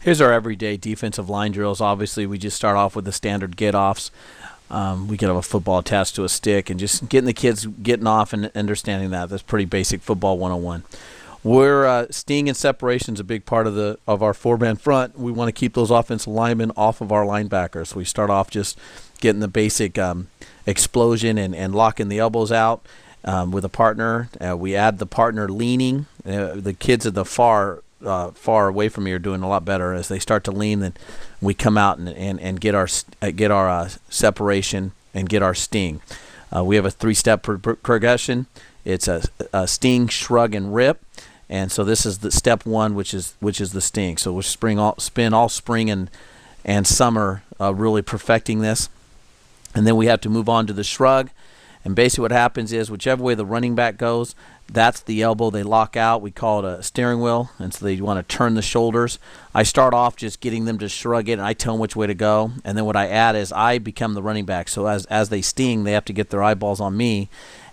Here's our everyday defensive line drills. Obviously, we just start off with the standard get-offs. We could have a football attached to a stick and just getting the kids getting off and understanding that. That's pretty basic football 101. We're sting and separation is a big part of our four-man front. We want to keep those offensive linemen off of our linebackers. So we start off just getting the basic explosion and locking the elbows out with a partner. We add the partner leaning. The kids at the far away from me are doing a lot better. As they start to lean, then we come out and get our separation and get our sting. We have a three-step progression. It's a sting, shrug, and rip. And so this is the step one, which is the sting. So we'll spend all spring and summer really perfecting this. And then we have to move on to the shrug. And basically what happens is whichever way the running back goes, that's the elbow they lock out. We call it a steering wheel, and so they want to turn the shoulders. I start off just getting them to shrug it, and I tell them which way to go. And then what I add is I become the running back. So as they sting, they have to get their eyeballs on me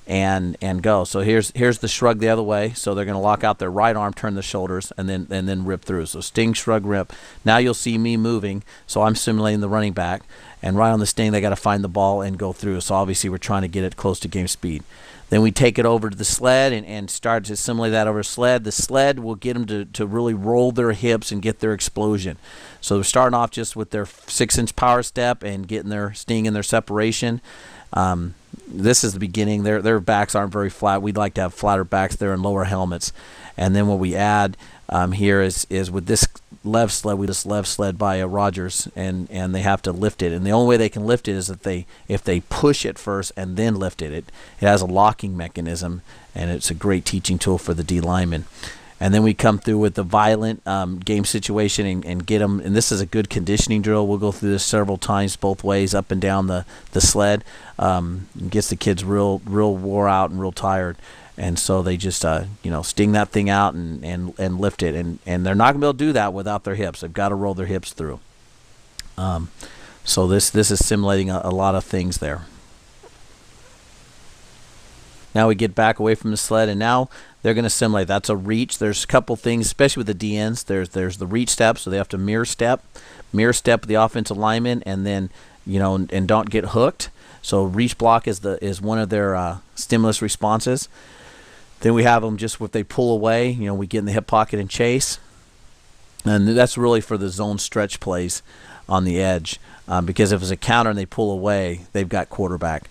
and go. So here's the shrug the other way. So they're going to lock out their right arm, turn the shoulders, and then rip through. So sting, shrug, rip. Now you'll see me moving. So I'm simulating the running back. And right on the sting, they got to find the ball and go through. So obviously we're trying to get it close to game speed. Then we take it over to the sled and start to simulate that over a sled. The sled will get them to really roll their hips and get their explosion. So they're starting off just with their 6-inch power step and getting their sting and their separation. This is the beginning. Their backs aren't very flat. We'd like to have flatter backs there and lower helmets. And then what we add here is with this left sled, we just left sled by Rogers, and they have to lift it. And the only way they can lift it is if they push it first and then lift it. It has a locking mechanism, and it's a great teaching tool for the D lineman. And then we come through with the violent game situation and get them. And this is a good conditioning drill. We'll go through this several times both ways, up and down the sled. Gets the kids real wore out and real tired. And so they just sting that thing out and lift it. And they're not going to be able to do that without their hips. They've got to roll their hips through. So this is simulating a lot of things there. Now we get back away from the sled, and now they're going to simulate. That's a reach. There's a couple things, especially with the DNs. There's the reach step, so they have to mirror step the offensive lineman, and then and don't get hooked. So reach block is one of their stimulus responses. Then we have them just if they pull away, we get in the hip pocket and chase, and that's really for the zone stretch plays on the edge, because if it's a counter and they pull away, they've got quarterback.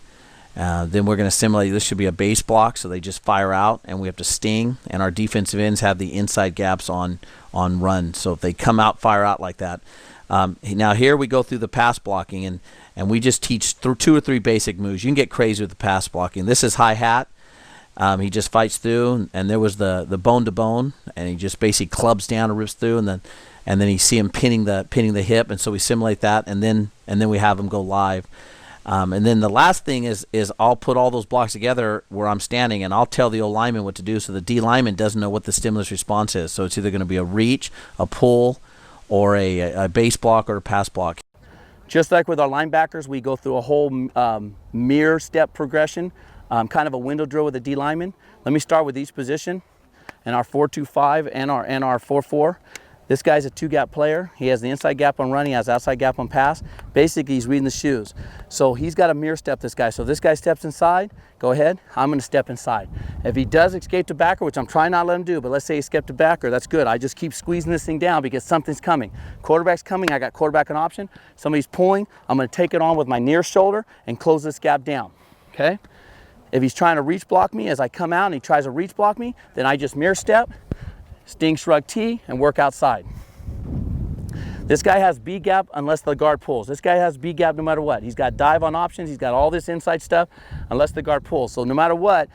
Then we're going to simulate. This should be a base block, so they just fire out, and we have to sting. And our defensive ends have the inside gaps on run. So if they come out, fire out like that. Now here we go through the pass blocking, and we just teach through 2 or 3 basic moves. You can get crazy with the pass blocking. This is high hat. He just fights through, and there was the bone to bone, and he just basically clubs down and rips through, and then you see him pinning the hip, and so we simulate that, and then we have him go live. And then the last thing is I'll put all those blocks together where I'm standing, and I'll tell the O lineman what to do, so the D lineman doesn't know what the stimulus response is. So it's either going to be a reach, a pull, or a base block or a pass block. Just like with our linebackers, we go through a whole mirror step progression, kind of a window drill with the D lineman. Let me start with each position, and our 4-2-5 and our 4-4. This guy's a 2-gap player. He has the inside gap on run, he has outside gap on pass. Basically, he's reading the shoes. So he's got to mirror step this guy. So if this guy steps inside, go ahead, I'm going to step inside. If he does escape to backer, which I'm trying not to let him do, but let's say he escaped to backer, that's good. I just keep squeezing this thing down because something's coming. Quarterback's coming, I got quarterback an option. Somebody's pulling, I'm going to take it on with my near shoulder and close this gap down, okay? If he's trying to reach block me as I come out and he tries to reach block me, then I just mirror step, sting, shrug, T, and work outside. This guy has B gap unless the guard pulls. This guy has B gap no matter what. He's got dive on options. He's got all this inside stuff unless the guard pulls. So no matter what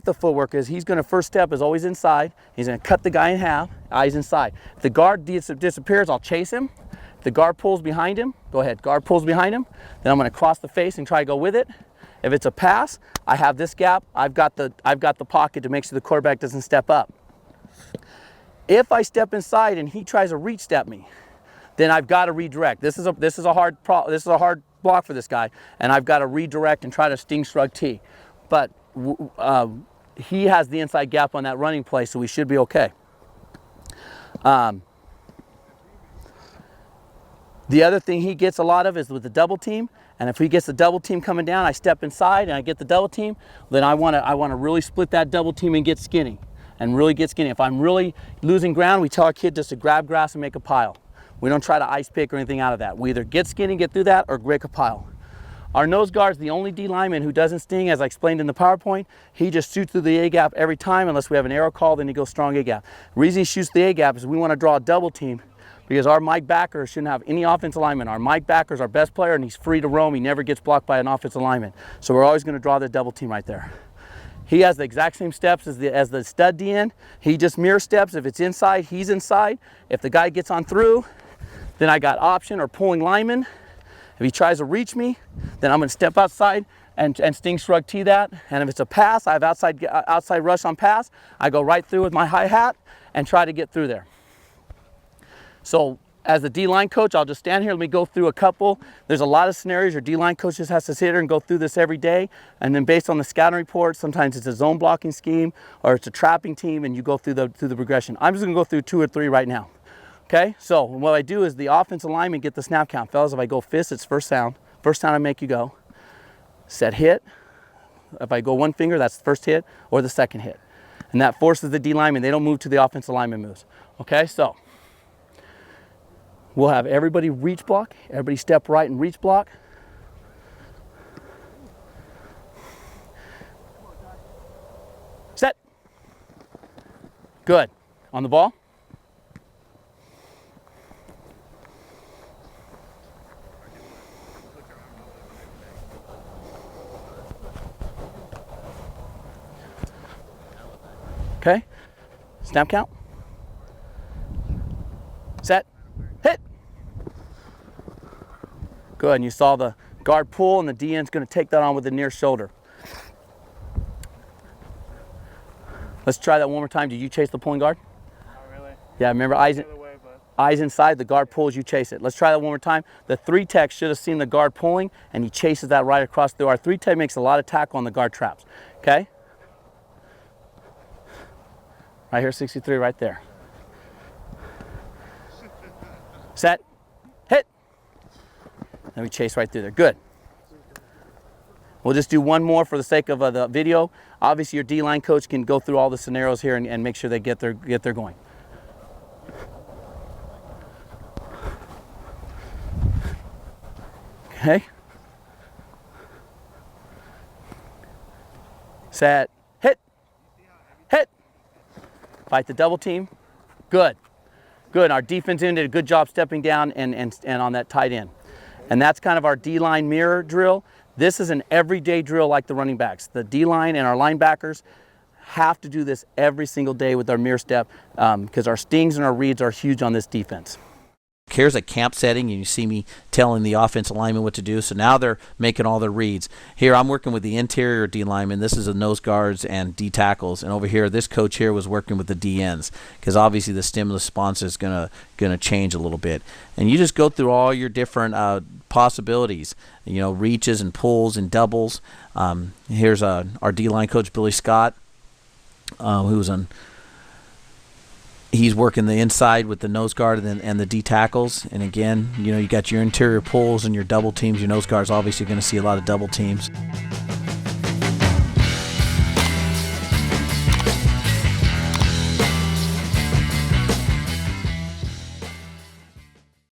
the footwork is, he's going to first step is always inside. He's going to cut the guy in half, eyes inside. If the guard disappears, I'll chase him. If the guard pulls behind him, go ahead. Guard pulls behind him. Then I'm going to cross the face and try to go with it. If it's a pass, I have this gap. I've got the pocket to make sure the quarterback doesn't step up. If I step inside and he tries to reach step me, then I've got to redirect. This is a hard block for this guy, and I've got to redirect and try to sting, shrug, T. But he has the inside gap on that running play, so we should be okay. The other thing he gets a lot of is with the double team. And if he gets the double team coming down, I step inside and I get the double team, then I want to really split that double team and get skinny. And really get skinny. If I'm really losing ground, we tell our kid just to grab grass and make a pile. We don't try to ice pick or anything out of that. We either get skinny, get through that, or break a pile. Our nose guard is the only D lineman who doesn't sting, as I explained in the PowerPoint. He just shoots through the A-gap every time unless we have an arrow call, then he goes strong A-gap. The reason he shoots the A-gap is we want to draw a double team because our Mike backer shouldn't have any offensive lineman. Our Mike backer is our best player and he's free to roam. He never gets blocked by an offensive lineman. So we're always going to draw the double team right there. He has the exact same steps as the stud DN. He just mirror steps. If it's inside, he's inside. If the guy gets on through, then I got option or pulling lineman. If he tries to reach me, then I'm going to step outside and sting shrug tee that. And if it's a pass, I have outside rush on pass. I go right through with my hi-hat and try to get through there. So as the D-line coach, I'll just stand here. Let me go through a couple. There's a lot of scenarios your D-line coach just has to sit here and go through this every day. And then based on the scouting report, sometimes it's a zone blocking scheme or it's a trapping team and you go through the progression. I'm just going to go through 2 or 3 right now. Okay, so what I do is the offensive lineman get the snap count. Fellas, if I go fist, it's first sound. First sound I make you go. Set hit. If I go one finger, that's the first hit or the second hit. And that forces the D lineman. They don't move to the offensive lineman moves. Okay, so we'll have everybody reach block. Everybody step right and reach block. Set. Good. On the ball. Okay, snap count, set, hit. Good, and you saw the guard pull and the DN's gonna take that on with the near shoulder. Let's try that one more time. Did you chase the pulling guard? Not really. Yeah, remember eyes inside, the guard pulls, you chase it. Let's try that one more time. The 3 tech should have seen the guard pulling and he chases that right across through. Our 3 tech makes a lot of tackle on the guard traps, okay? Right here, 63, right there. Set, hit. And we chase right through there. Good. We'll just do one more for the sake of the video. Obviously, your D-line coach can go through all the scenarios here and make sure they get their going. Okay. Set, hit, hit. Fight the double team. Good. Good. Our defense end did a good job stepping down and on that tight end. And that's kind of our D-line mirror drill. This is an everyday drill like the running backs. The D-line and our linebackers have to do this every single day with our mirror step because our stings and our reads are huge on this defense. Here's a camp setting, and you see me telling the offensive lineman what to do. So now they're making all their reads. Here I'm working with the interior D lineman. This is the nose guards and D tackles. And over here, this coach here was working with the D ends because obviously the stimulus response is gonna change a little bit. And you just go through all your different possibilities. You know, reaches and pulls and doubles. Here's our D line coach Billy Scott, who was on. He's working the inside with the nose guard and the D tackles. And again, you know, you got your interior pulls and your double teams. Your nose guard's obviously going to see a lot of double teams.